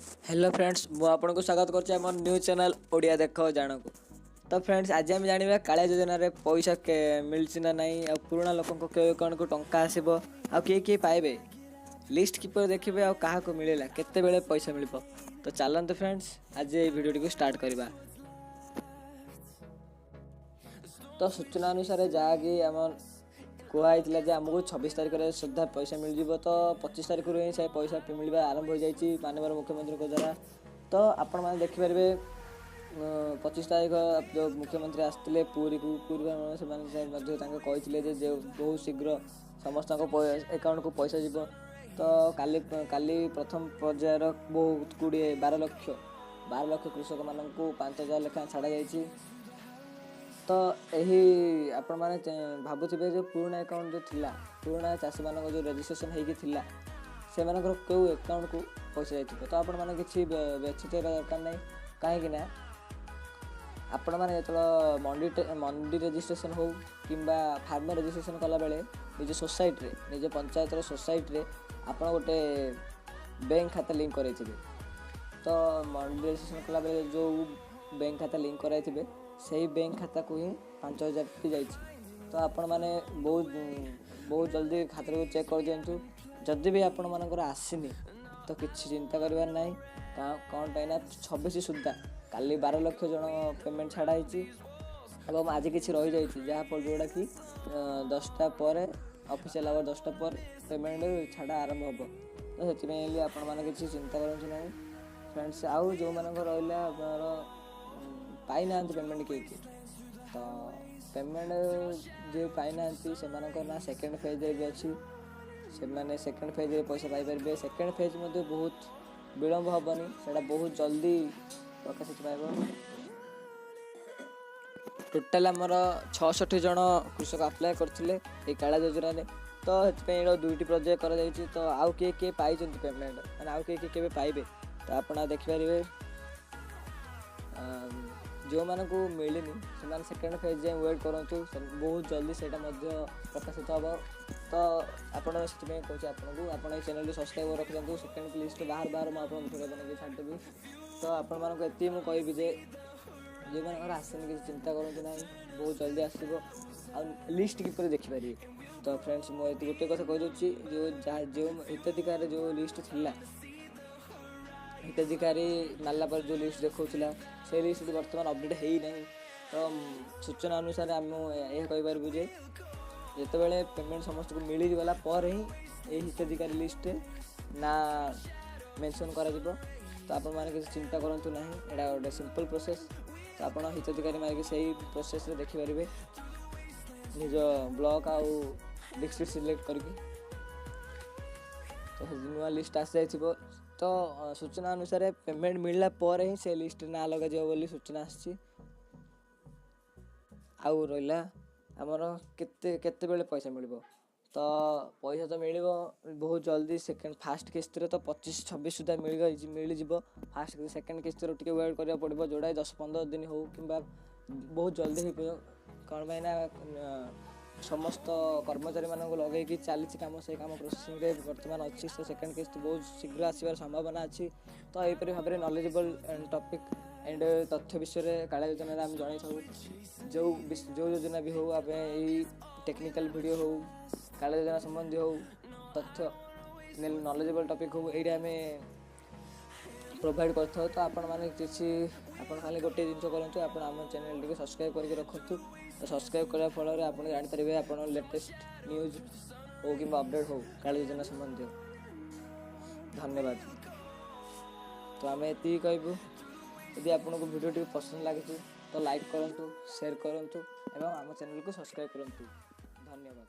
Hello friends मु आपन को स्वागत करछि हमर न्यूज चैनल ओडिया देखो जानो को। तो फ्रेंड्स आज हम जानिबा कालिया योजना रे पैसा के मिलछि ना नहीं आ पुराना लोकन को के कोन को टंका आसीबो आ के पाइबे लिस्ट किपर देखिबे आ काहा को मिलेला केते बेले पैसा मिलबो। तो चलंत फ्रेंड्स आज ए वीडियो को स्टार्ट करबा। तो सूचना अनुसार जागी हमर कहला जे आमको 26 तारिख में सुधा पैसा मिल जाव। तो 25 तारिख ही से पैसा मिलवा आरंभ हो जाए माननीय मुख्यमंत्री द्वारा। तो आपण मैंने देखिपारे 25 तारिख जो मुख्यमंत्री आसते पूरी को से बहुत शीघ्र समस्त अकाउंट को पैसा जीव। तो काली प्रथम पर्यायर बहुत गुड़े 12 लक्ष कृषक मान 5,000 लेखा छाड़ा जाइए। तो यही आपण मैंने भावुवे जो पुराना अकाउंट जो थिला पुराना चाषी मान जो रजिस्ट्रेशन होगी से क्यों अकाउंट को पैसा जाइए। तो आपण मैंने किसी व्यथित दरकार नहीं कहीं आपण मैंने जो मंडी रजिस्ट्रेशन हो कि फार्मर रजिस्ट्रेशन कला बेले निज सोसाइटी रे निज पंचायत सोसाइटी रे आपण गोटे बैंक खाता लिंक करे। तो मंडी रजिस्ट्रेशन कला बेले जो बैंक खाता लिंक कराइथिबे सही बैंक खाता को ही 5,000 जाइए। तो आपण मैंने बहुत जल्दी खाता को चेक कर दिंतु। जदि भी आपण मानकर आसीनी तो किसी चिंता करवार नहीं कौन पाइना 26 सुधा काली 12 लक्ष जन पेमेंट छाड़ाई और आज किसी रही जाइए जहाँफल जोड़ा कि 10टा पर ऑफिशियल आवर 10टा पर पेमेंट छाड़ा आरंभ हम। तो से आपण मैंने किसी चिंता करूँ ना फ्रेंड्स। आउ जो मान रहा पाई ना पेमेंट किए तो पेमेंट जो पाई ना से ना सेकेंड फेज भी अच्छी से मैंने सेकेंड फेज पैसा पाइपर। सेकेंड फेज मध्य बहुत विलम्ब हेनी से बहुत जल्दी प्रकाशित पाइब। टोटाल आमर 66 जन कृषक अप्लाई करते काला योजना रे। तो ये दुईटी प्रोजेक्ट कर तो आउ किए पाई पेमेंट मैंने आउ किए पाइबे तो आप देखिपारे जो मानक मिलनी से सेकेंड फेज जाए वेट करूँ बहुत जल्दी से प्रकाशित हम। तो आपड़ से कहे आपको आप चैनल सब्सक्राइब रखिए सेकेंड लिस्ट बाहर मुझे वीडियो बना छाड़ी। तो आपण मानक ये मुझे जे जो मैंने आसनी किसी चिंता करूँ ना बहुत जल्दी आसो आ लिस्ट किपर देखिपारे। तो फ्रेंड्स मुझे गोटे कथा कहीदे जो हिताधिकारी जो लिस्ट थिला हिताधिकारी मारला पर जो लिस्ट देखा से लिस्ट बर्तमान अपडेट है ही नहीं। तो सूचना अनुसार आम यह कहीपर जे जिते पेमेंट समस्त को मिलगला पर ही ये हिताधिकारी लिस्ट ना मेंशन करा जिवो। तो आपण मैंने किसी चिंता करूँ ना यहाँ गोटे सिंपल प्रोसेस। तो आप हिताधिकारी मारिक से प्रोसेस देखिपारे निज ब्लॉक आउ डिस्ट्रिक्ट सिलेक्ट करके तो नुआ लिस्ट आसी जाइए। तो सूचना अनुसार पेमेंट मिलला पर ही से लिस्ट ना लगा बोली सूचना आसी। आउ रहा आमर केते बेले पैसा मिल। तो पैसा तो मिल बहुत जल्दी सेकेंड फास्ट किस्त तो 25-26 सुधा मिल जाव। फास्ट सेकेंड किस्त टे वेट करा पड़ो जोड़ा 10-15 दिन हो कि बहुत जल्दी हो कौन पाइना समस्त कर्मचारी मान लगे चली कम से कम प्रोसेसिंग बर्तमान अच्छी। तो सेकेंड किस्त बहुत शीघ्र आसबार संभावना अच्छी। तो यहीपरि भाव में नॉलेजेबल टॉपिक एंड तथ्य विषय काला योजना आम जन जो योजना भी हो आम यही टेक्निकल वीडियो हो काला योजना संबंधी हो तथ्य नॉलेजेबल टॉपिक हो ये आम प्रोवाइड कर। तो आपण मैंने किसी खाली गोटे जिन करूँ आप चैनल टी सब्सक्राइब करके रखु। तो सब्सक्राइब करने फल आप जानीपारे आप लेटेस्ट न्यूज हो कि अपडेट हो काला योजना संबंधी। धन्यवाद। तो आम ये कहूँ यदि आपको वीडियो पसंद लगे तो लाइक करूँ शेयर करूँ और आम चैनल को सब्सक्राइब करूँ। धन्यवाद।